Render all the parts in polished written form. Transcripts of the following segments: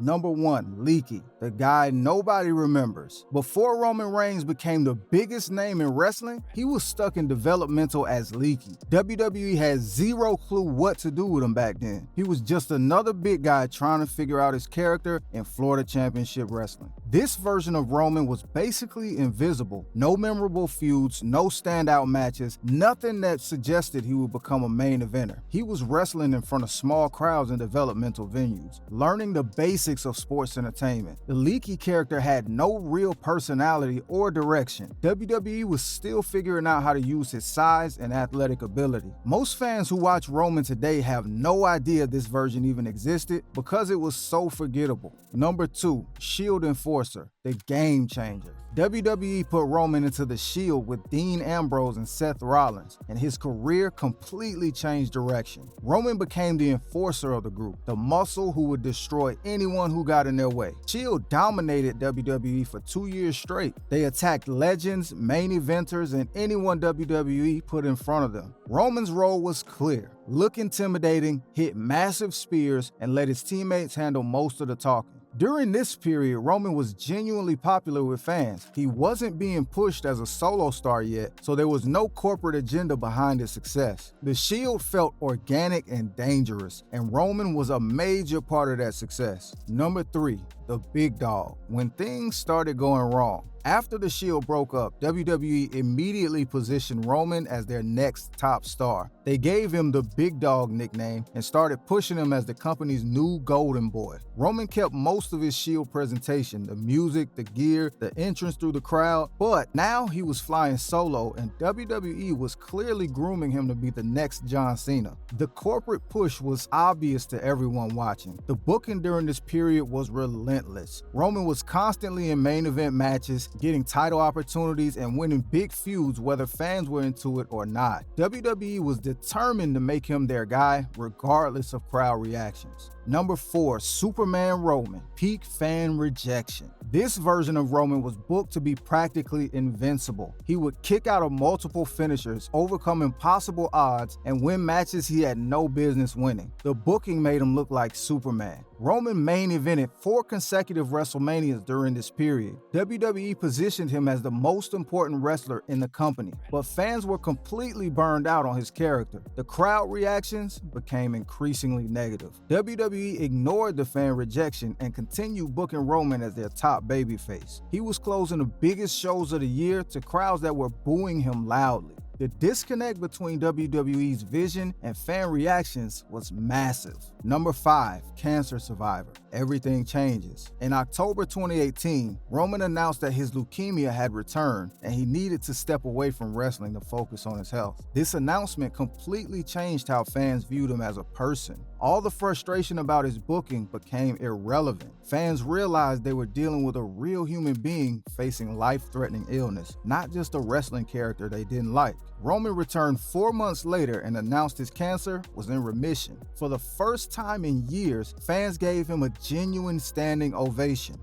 Number 1, Leaky, the guy nobody remembers. Before Roman Reigns became the biggest name in wrestling, he was stuck in developmental as Leaky. WWE had zero clue what to do with him back then. He was just another big guy trying to figure out his character in Florida Championship Wrestling. This version of Roman was basically invisible. No memorable feuds, no standout matches, nothing that suggested he would become a main eventer. He was wrestling in front of small crowds in developmental venues, learning the basics of sports entertainment. The Leaky character had no real personality or direction. WWE was still figuring out how to use his size and athletic ability. Most fans who watch Roman today have no idea this version even existed because it was so forgettable. Number 2, Shield Enforcer, the game changer. WWE put Roman into the Shield with Dean Ambrose and Seth Rollins, and his career completely changed direction. Roman became the enforcer of the group, the muscle who would destroy anyone who got in their way. Shield dominated WWE for 2 years straight. They attacked legends, main eventers, and anyone WWE put in front of them. Roman's role was clear: look intimidating, hit massive spears, and let his teammates handle most of the talking. During this period, Roman was genuinely popular with fans. He wasn't being pushed as a solo star yet, so there was no corporate agenda behind his success. The Shield felt organic and dangerous, and Roman was a major part of that success. Number 3, the Big Dog. When things started going wrong. After the Shield broke up, WWE immediately positioned Roman as their next top star. They gave him the Big Dog nickname and started pushing him as the company's new golden boy. Roman kept most of his Shield presentation, the music, the gear, the entrance through the crowd, but now he was flying solo and WWE was clearly grooming him to be the next John Cena. The corporate push was obvious to everyone watching. The booking during this period was relentless. Roman was constantly in main event matches, getting title opportunities and winning big feuds whether fans were into it or not. WWE was determined to make him their guy regardless of crowd reactions. Number 4, Superman Roman, peak fan rejection. This version of Roman was booked to be practically invincible. He would kick out of multiple finishers, overcome impossible odds, and win matches he had no business winning. The booking made him look like Superman. Roman main evented 4 consecutive WrestleManias during this period. WWE positioned him as the most important wrestler in the company, but fans were completely burned out on his character. The crowd reactions became increasingly negative. WWE ignored the fan rejection and continued booking Roman as their top babyface. He was closing the biggest shows of the year to crowds that were booing him loudly. The disconnect between WWE's vision and fan reactions was massive. Number 5, cancer survivor. Everything changes. In October 2018, Roman announced that his leukemia had returned and he needed to step away from wrestling to focus on his health. This announcement completely changed how fans viewed him as a person. All the frustration about his booking became irrelevant. Fans realized they were dealing with a real human being facing life-threatening illness, not just a wrestling character they didn't like. Roman returned 4 months later and announced his cancer was in remission. For the first time in years, fans gave him a genuine standing ovation.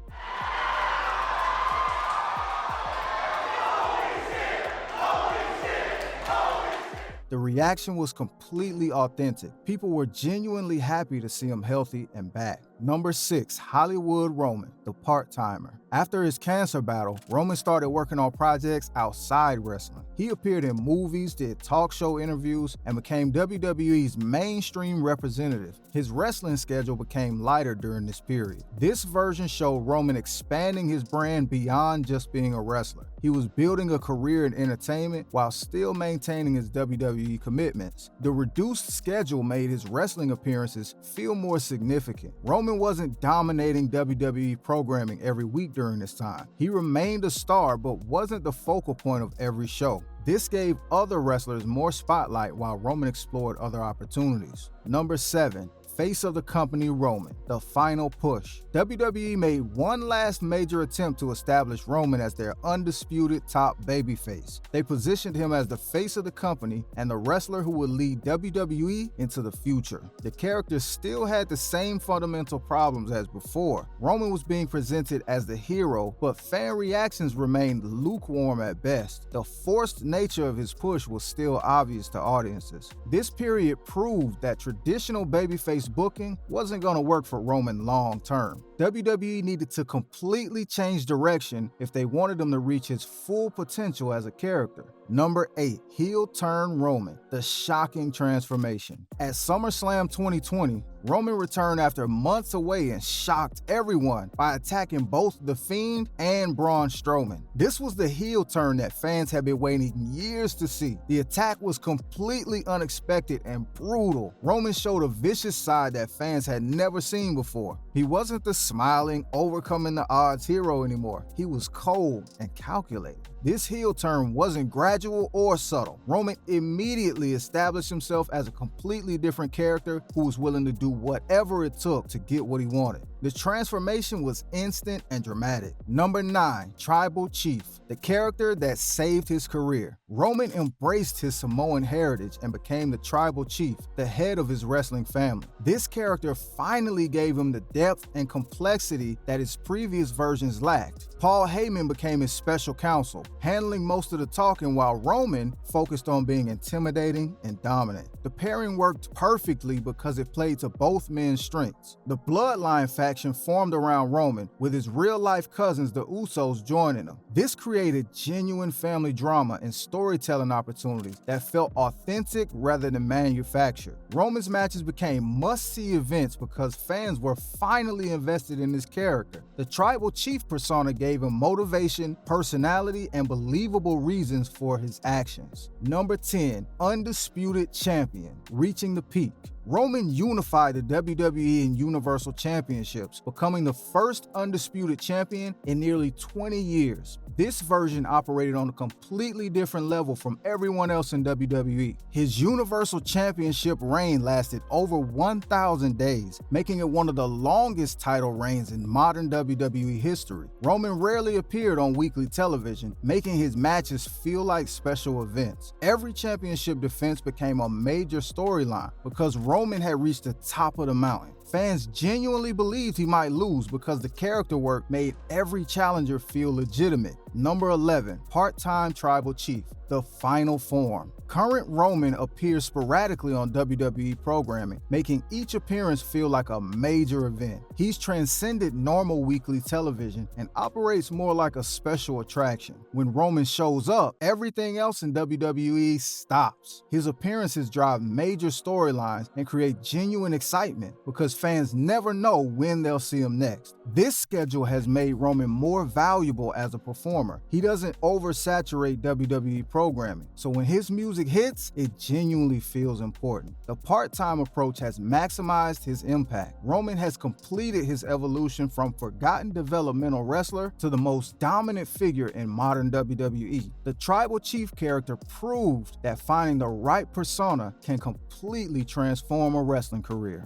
The reaction was completely authentic. People were genuinely happy to see him healthy and back. Number 6, Hollywood Roman, the part-timer. After his cancer battle, Roman started working on projects outside wrestling. He appeared in movies, did talk show interviews, and became WWE's mainstream representative. His wrestling schedule became lighter during this period. This version showed Roman expanding his brand beyond just being a wrestler. He was building a career in entertainment while still maintaining his WWE commitments. The reduced schedule made his wrestling appearances feel more significant. Roman wasn't dominating WWE programming every week during this time. He remained a star but wasn't the focal point of every show. This gave other wrestlers more spotlight while Roman explored other opportunities. Number 7, face of the company Roman, the final push. WWE made one last major attempt to establish Roman as their undisputed top babyface. They positioned him as the face of the company and the wrestler who would lead WWE into the future. The character still had the same fundamental problems as before. Roman was being presented as the hero, but fan reactions remained lukewarm at best. The forced nature of his push was still obvious to audiences. This period proved that traditional babyface Chief's booking wasn't going to work for Roman long term. WWE needed to completely change direction if they wanted him to reach his full potential as a character. Number 8, heel turn Roman, the shocking transformation. At SummerSlam 2020, Roman returned after months away and shocked everyone by attacking both The Fiend and Braun Strowman. This was the heel turn that fans had been waiting years to see. The attack was completely unexpected and brutal. Roman showed a vicious side that fans had never seen before. He wasn't the smiling, overcoming the odds hero anymore. He was cold and calculated. This heel turn wasn't gradual or subtle. Roman immediately established himself as a completely different character who was willing to do whatever it took to get what he wanted. The transformation was instant and dramatic. Number 9, Tribal Chief, the character that saved his career. Roman embraced his Samoan heritage and became the Tribal Chief, the head of his wrestling family. This character finally gave him the depth and complexity that his previous versions lacked. Paul Heyman became his special counsel, handling most of the talking while Roman focused on being intimidating and dominant. The pairing worked perfectly because it played to both men's strengths. The Bloodline faction formed around Roman, with his real-life cousins, the Usos, joining him. This created genuine family drama and storytelling opportunities that felt authentic rather than manufactured. Roman's matches became must-see events because fans were finally invested in his character. The Tribal Chief persona gave him motivation, personality, and believable reasons for his actions. Number 10, Undisputed Champion, reaching the peak. Roman unified the WWE and Universal Championships, becoming the first undisputed champion in nearly 20 years. This version operated on a completely different level from everyone else in WWE. His Universal Championship reign lasted over 1,000 days, making it one of the longest title reigns in modern WWE history. Roman rarely appeared on weekly television, making his matches feel like special events. Every championship defense became a major storyline because Roman had reached the top of the mountain. Fans genuinely believed he might lose because the character work made every challenger feel legitimate. Number 11, Part-Time Tribal Chief, the final form. Current Roman appears sporadically on WWE programming, making each appearance feel like a major event. He's transcended normal weekly television and operates more like a special attraction. When Roman shows up, everything else in WWE stops. His appearances drive major storylines and create genuine excitement because fans never know when they'll see him next. This schedule has made Roman more valuable as a performer. He doesn't oversaturate WWE programming, so when his music hits, it genuinely feels important. The part-time approach has maximized his impact. Roman has completed his evolution from forgotten developmental wrestler to the most dominant figure in modern WWE. The Tribal Chief character proved that finding the right persona can completely transform a wrestling career.